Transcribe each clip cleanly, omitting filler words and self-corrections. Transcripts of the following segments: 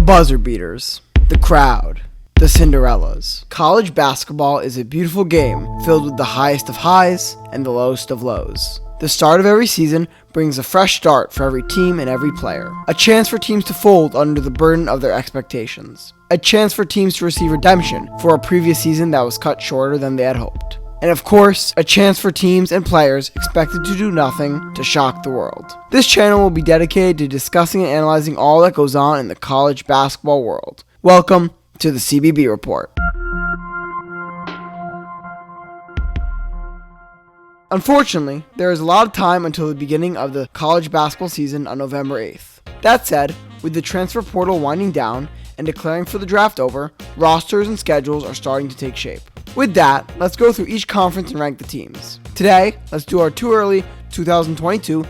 buzzer beaters, the crowd, the Cinderellas. College basketball is a beautiful game filled with the highest of highs and the lowest of lows. The start of every season brings a fresh start for every team and every player. A chance for teams to fold under the burden of their expectations. A chance for teams to receive redemption for a previous season that was cut shorter than they had hoped. And of course, a chance for teams and players expected to do nothing to shock the world. This channel will be dedicated to discussing and analyzing all that goes on in the college basketball world. Welcome to the CBB Report. Unfortunately, there is a lot of time until the beginning of the college basketball season on November 8th. That said, with the transfer portal winding down and declaring for the draft over, rosters and schedules are starting to take shape. With that, let's go through each conference and rank the teams. Today, let's do our too early 2022-2023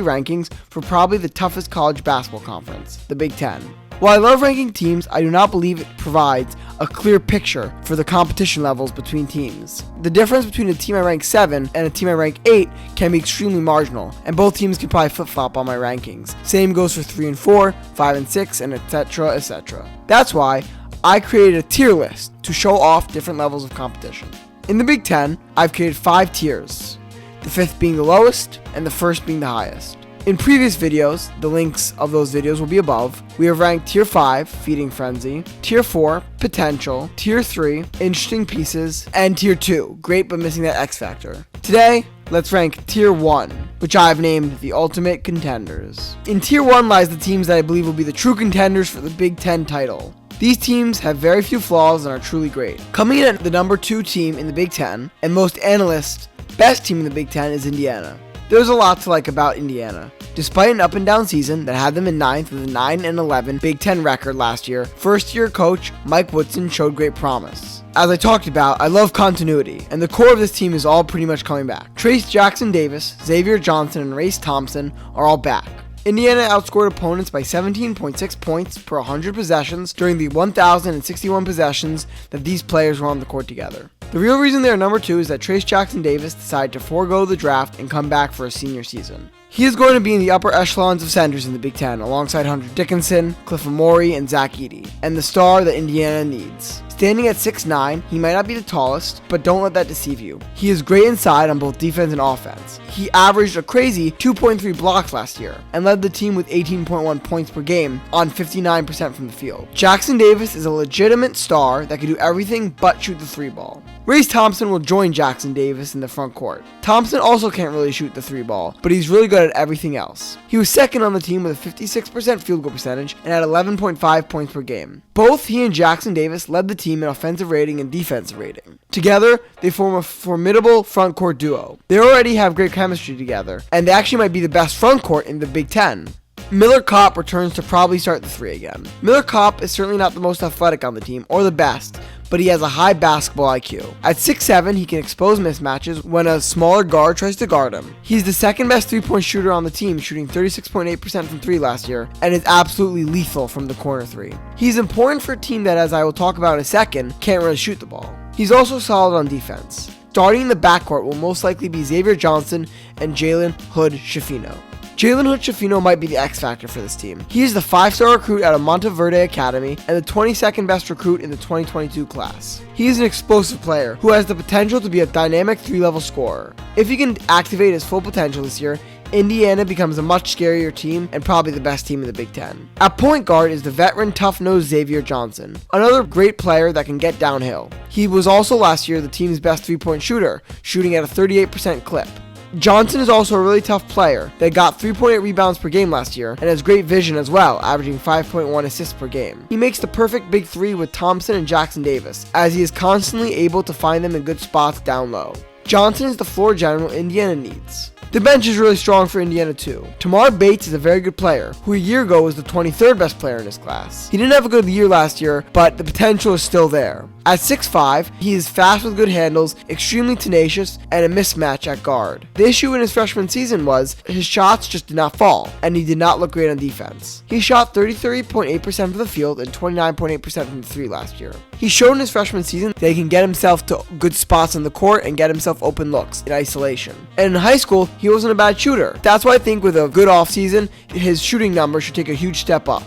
rankings for probably the toughest college basketball conference, the Big Ten. While I love ranking teams, I do not believe it provides a clear picture for the competition levels between teams. The difference between a team I rank 7 and a team I rank 8 can be extremely marginal, and both teams can probably flip-flop on my rankings. Same goes for 3 and 4, 5 and 6, and etc, etc. That's why I created a tier list to show off different levels of competition. In the Big Ten, I've created 5 tiers, the 5th being the lowest and the 1st being the highest. In previous videos, the links of those videos will be above. We have ranked Tier 5, Feeding Frenzy, Tier 4, Potential, Tier 3, Interesting Pieces, and Tier 2, Great but missing that X Factor. Today, let's rank Tier 1, which I've named the Ultimate Contenders. In Tier 1 lies the teams that I believe will be the true contenders for the Big Ten title. These teams have very few flaws and are truly great. Coming in at the number 2 team in the Big Ten, and most analysts' best team in the Big Ten is Indiana. There's a lot to like about Indiana. Despite an up and down season that had them in 9th with a 9-11 Big Ten record last year, first-year coach Mike Woodson showed great promise. As I talked about, I love continuity, and the core of this team is all pretty much coming back. Trayce Jackson-Davis, Xavier Johnson, and Race Thompson are all back. Indiana outscored opponents by 17.6 points per 100 possessions during the 1,061 possessions that these players were on the court together. The real reason they are number 2 is that Trayce Jackson-Davis decided to forego the draft and come back for a senior season. He is going to be in the upper echelons of centers in the Big Ten alongside Hunter Dickinson, Cliff Amore, and Zach Edey, and the star that Indiana needs. Standing at 6'9", he might not be the tallest, but don't let that deceive you. He is great inside on both defense and offense. He averaged a crazy 2.3 blocks last year and led the team with 18.1 points per game on 59% from the field. Jackson-Davis is a legitimate star that can do everything but shoot the 3 ball. Race Thompson will join Jackson-Davis in the front court. Thompson also can't really shoot the 3 ball, but he's really good at everything else. He was second on the team with a 56% field goal percentage and had 11.5 points per game. Both he and Jackson-Davis led the team in offensive rating and defensive rating. Together, they form a formidable front court duo. They already have great chemistry together, and they actually might be the best front court in the Big Ten. Miller Kopp returns to probably start the 3 again. Miller Kopp is certainly not the most athletic on the team, or the best, but he has a high basketball IQ. At 6'7", he can expose mismatches when a smaller guard tries to guard him. He's the second best 3-point shooter on the team, shooting 36.8% from 3 last year, and is absolutely lethal from the corner 3. He's important for a team that, as I will talk about in a second, can't really shoot the ball. He's also solid on defense. Starting in the backcourt will most likely be Xavier Johnson and Jalen Hood-Schifino. Jalen Hood-Schifino might be the X factor for this team. He is the 5-star recruit out of Monteverde Academy and the 22nd best recruit in the 2022 class. He is an explosive player who has the potential to be a dynamic 3-level scorer. If he can activate his full potential this year, Indiana becomes a much scarier team and probably the best team in the Big Ten. At point guard is the veteran tough-nosed Xavier Johnson, another great player that can get downhill. He was also last year the team's best 3-point shooter, shooting at a 38% clip. Johnson is also a really tough player that got 3.8 rebounds per game last year and has great vision as well, averaging 5.1 assists per game. He makes the perfect big 3 with Thompson and Jackson-Davis, as he is constantly able to find them in good spots down low. Johnson is the floor general Indiana needs. The bench is really strong for Indiana too. Tamar Bates is a very good player, who a year ago was the 23rd best player in his class. He didn't have a good year last year, but the potential is still there. At 6'5", he is fast with good handles, extremely tenacious, and a mismatch at guard. The issue in his freshman season was his shots just did not fall, and he did not look great on defense. He shot 33.8% from the field and 29.8% from the 3 last year. He showed in his freshman season that he can get himself to good spots on the court and get himself open looks in isolation. And in high school, he wasn't a bad shooter. That's why I think with a good offseason, his shooting number should take a huge step up.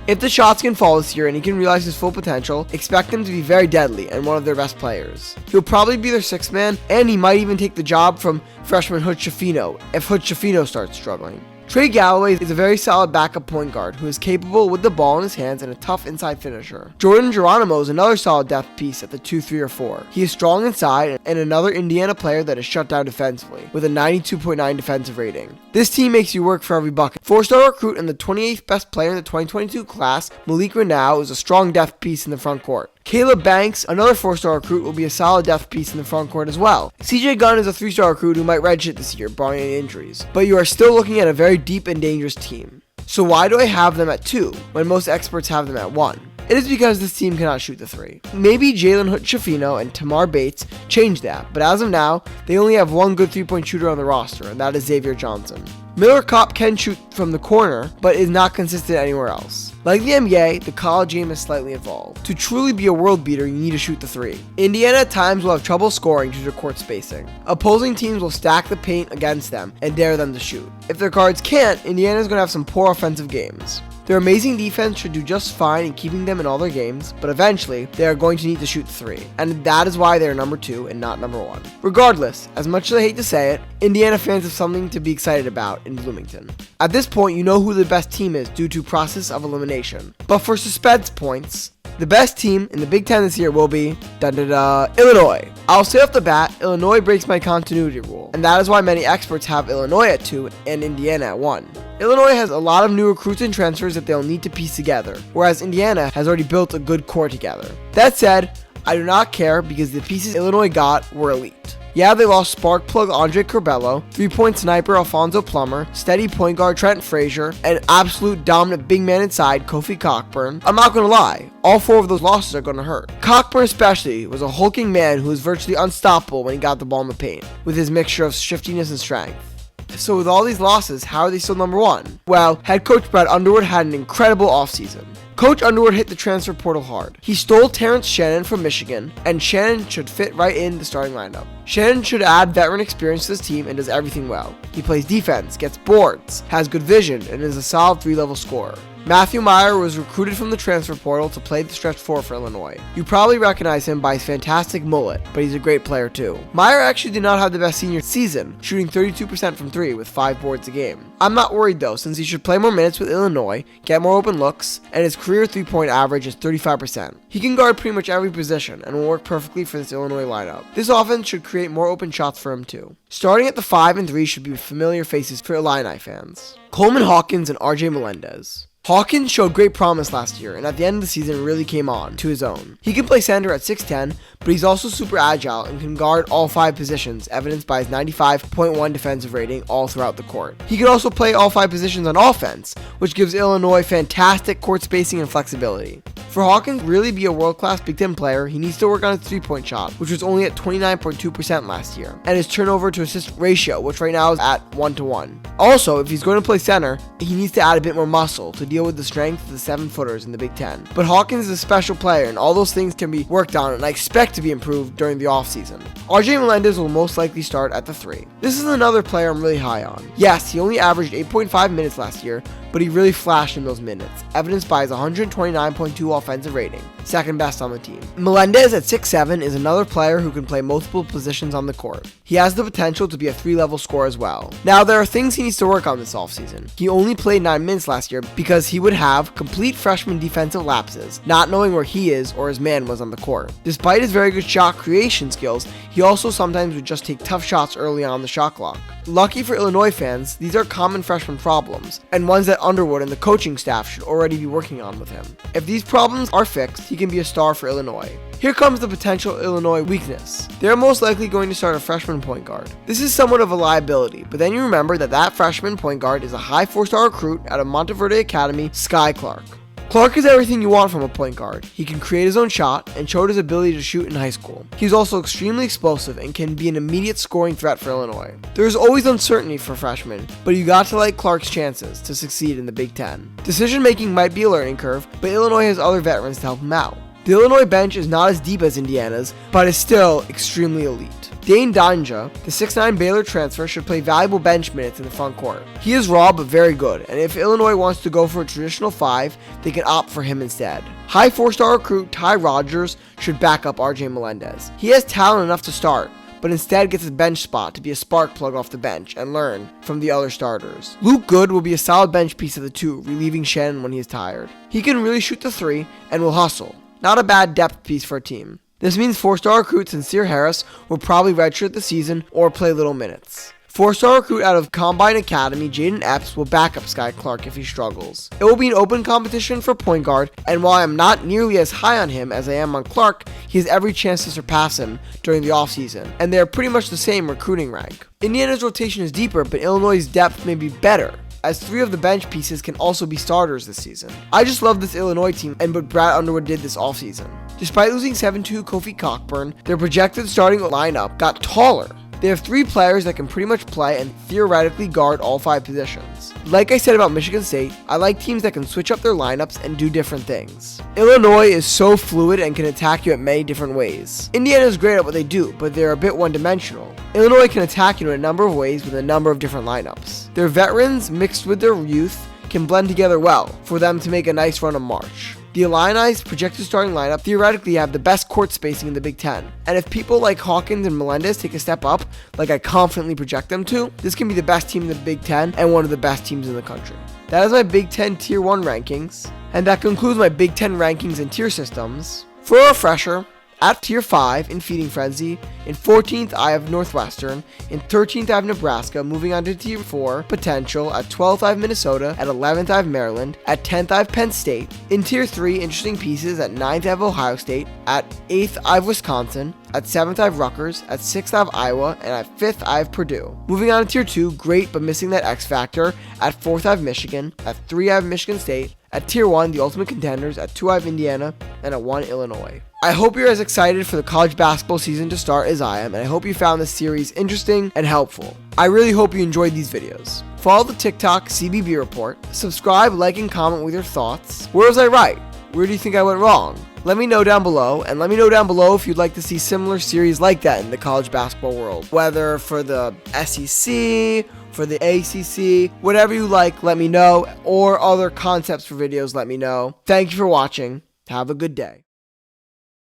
If the shots can fall this year and he can realize his full potential, expect him to be very deadly and one of their best players. He'll probably be their sixth man, and he might even take the job from freshman Hood Schifino if Hood Schifino starts struggling. Trey Galloway is a very solid backup point guard who is capable with the ball in his hands and a tough inside finisher. Jordan Geronimo is another solid depth piece at the 2, 3, or 4. He is strong inside and another Indiana player that is shut down defensively with a 92.9 defensive rating. This team makes you work for every bucket. 4-star recruit and the 28th best player in the 2022 class, Malik Reneau, is a strong depth piece in the front court. Caleb Banks, another 4-star recruit, will be a solid depth piece in the front court as well. CJ Gunn is a 3-star recruit who might redshirt this year, barring any injuries. But you are still looking at a very deep and dangerous team. So why do I have them at 2 when most experts have them at 1? It is because this team cannot shoot the 3. Maybe Jalen Hood Schifino and Tamar Bates change that, but as of now, they only have one good 3-point shooter on the roster, and that is Xavier Johnson. Miller Kopp can shoot from the corner, but is not consistent anywhere else. Like the NBA, the college game is slightly evolved. To truly be a world beater, you need to shoot the 3. Indiana at times will have trouble scoring due to court spacing. Opposing teams will stack the paint against them and dare them to shoot. If their guards can't, Indiana is going to have some poor offensive games. Their amazing defense should do just fine in keeping them in all their games, but eventually, they are going to need to shoot the 3, and that is why they are number 2 and not number 1. Regardless, as much as I hate to say it, Indiana fans have something to be excited about in Bloomington. At this point, you know who the best team is due to process of elimination. But for suspense points, the best team in the Big Ten this year will be Illinois. I'll say off the bat, Illinois breaks my continuity rule, and that is why many experts have Illinois at 2 and Indiana at 1. Illinois has a lot of new recruits and transfers that they'll need to piece together, whereas Indiana has already built a good core together. That said, I do not care because the pieces Illinois got were elite. Yeah, they lost spark plug Andre Curbelo, 3-point sniper Alfonso Plummer, steady point guard Trent Frazier, and absolute dominant big man inside Kofi Cockburn. I'm not gonna lie, all 4 of those losses are gonna hurt. Cockburn especially was a hulking man who was virtually unstoppable when he got the ball in the paint, with his mixture of shiftiness and strength. So with all these losses, how are they still number 1? Well, head coach Brad Underwood had an incredible offseason. Coach Underwood hit the transfer portal hard. He stole Terrence Shannon from Michigan, and Shannon should fit right in the starting lineup. Shannon should add veteran experience to this team and does everything well. He plays defense, gets boards, has good vision, and is a solid 3-level scorer. Matthew Meyer was recruited from the transfer portal to play the stretch 4 for Illinois. You probably recognize him by his fantastic mullet, but he's a great player too. Meyer actually did not have the best senior season, shooting 32% from 3 with 5 boards a game. I'm not worried though, since he should play more minutes with Illinois, get more open looks, and his career 3-point average is 35%. He can guard pretty much every position and will work perfectly for this Illinois lineup. This offense should create more open shots for him too. Starting at the 5 and 3 should be familiar faces for Illini fans. Coleman Hawkins and RJ Melendez. Hawkins showed great promise last year, and at the end of the season really came on to his own. He can play center at 6'10", but he's also super agile and can guard all 5 positions, evidenced by his 95.1 defensive rating all throughout the court. He can also play all 5 positions on offense, which gives Illinois fantastic court spacing and flexibility. For Hawkins to really be a world-class Big Ten player, he needs to work on his 3-point shot, which was only at 29.2% last year, and his turnover to assist ratio, which right now is at 1-to-1. Also, if he's going to play center, he needs to add a bit more muscle to deal with the strength of the 7-footers in the Big Ten. But Hawkins is a special player, and all those things can be worked on, and I expect to be improved during the offseason. RJ Melendez will most likely start at the 3. This is another player I'm really high on. Yes, he only averaged 8.5 minutes last year, but he really flashed in those minutes, evidenced by his 129.2 offensive rating, second best on the team. Melendez at 6'7" is another player who can play multiple positions on the court. He has the potential to be a 3-level scorer as well. Now, there are things he needs to work on this offseason. He only played 9 minutes last year because he would have complete freshman defensive lapses, not knowing where he is or his man was on the court. Despite his very good shot creation skills, he also sometimes would just take tough shots early on the shot clock. Lucky for Illinois fans, these are common freshman problems, and ones that Underwood and the coaching staff should already be working on with him. If these problems are fixed, he can be a star for Illinois. Here comes the potential Illinois weakness. They're most likely going to start a freshman point guard. This is somewhat of a liability, but then you remember that freshman point guard is a high 4-star recruit out of Monteverde Academy, Sky Clark. Clark is everything you want from a point guard. He can create his own shot and showed his ability to shoot in high school. He's also extremely explosive and can be an immediate scoring threat for Illinois. There's always uncertainty for freshmen, but you got to like Clark's chances to succeed in the Big Ten. Decision making might be a learning curve, but Illinois has other veterans to help him out. The Illinois bench is not as deep as Indiana's, but is still extremely elite. Dane Danja, the 6'9 Baylor transfer, should play valuable bench minutes in the front court. He is raw but very good, and if Illinois wants to go for a traditional 5, they can opt for him instead. High 4-star recruit Ty Rodgers should back up RJ Melendez. He has talent enough to start, but instead gets a bench spot to be a spark plug off the bench and learn from the other starters. Luke Good will be a solid bench piece of the two, relieving Shannon when he is tired. He can really shoot the 3 and will hustle. Not a bad depth piece for a team. This means 4-star recruit Sincere Harris will probably redshirt the season or play little minutes. 4-star recruit out of Combine Academy Jaden Epps will back up Sky Clark if he struggles. It will be an open competition for point guard, and while I am not nearly as high on him as I am on Clark, he has every chance to surpass him during the offseason, and they are pretty much the same recruiting rank. Indiana's rotation is deeper, but Illinois' depth may be better, as 3 of the bench pieces can also be starters this season. I just love this Illinois team and what Brad Underwood did this offseason. Despite losing 7-2 Kofi Cockburn, their projected starting lineup got taller. They have 3 players that can pretty much play and theoretically guard all 5 positions. Like I said about Michigan State, I like teams that can switch up their lineups and do different things. Illinois is so fluid and can attack you at many different ways. Indiana is great at what they do, but they're a bit one-dimensional. Illinois can attack you in a number of ways with a number of different lineups. Their veterans mixed with their youth can blend together well for them to make a nice run of March. The Illini's projected starting lineup theoretically have the best court spacing in the Big Ten, and if people like Hawkins and Melendez take a step up, like I confidently project them to, this can be the best team in the Big Ten and one of the best teams in the country. That is my Big Ten Tier 1 rankings, and that concludes my Big Ten rankings and tier systems. For a refresher, at Tier 5 in Feeding Frenzy, in 14th I have Northwestern, in 13th I have Nebraska, moving on to Tier 4 Potential, at 12th I have Minnesota, at 11th I have Maryland, at 10th I have Penn State, in Tier 3 Interesting Pieces, at 9th I have Ohio State, at 8th I have Wisconsin, at 7th I have Rutgers, at 6th I have Iowa, and at 5th I have Purdue. Moving on to Tier 2, great but missing that X factor, at 4th I have Michigan, at 3 I have Michigan State, at Tier 1, the ultimate contenders, at 2 I have Indiana, and at 1 Illinois. I hope you're as excited for the college basketball season to start as I am, and I hope you found this series interesting and helpful. I really hope you enjoyed these videos. Follow the TikTok CBB Report, subscribe, like, and comment with your thoughts. Where was I right? Where do you think I went wrong? Let me know down below, and let me know down below if you'd like to see similar series like that in the college basketball world. Whether for the SEC, for the ACC, whatever you like, let me know, or other concepts for videos, let me know. Thank you for watching. Have a good day.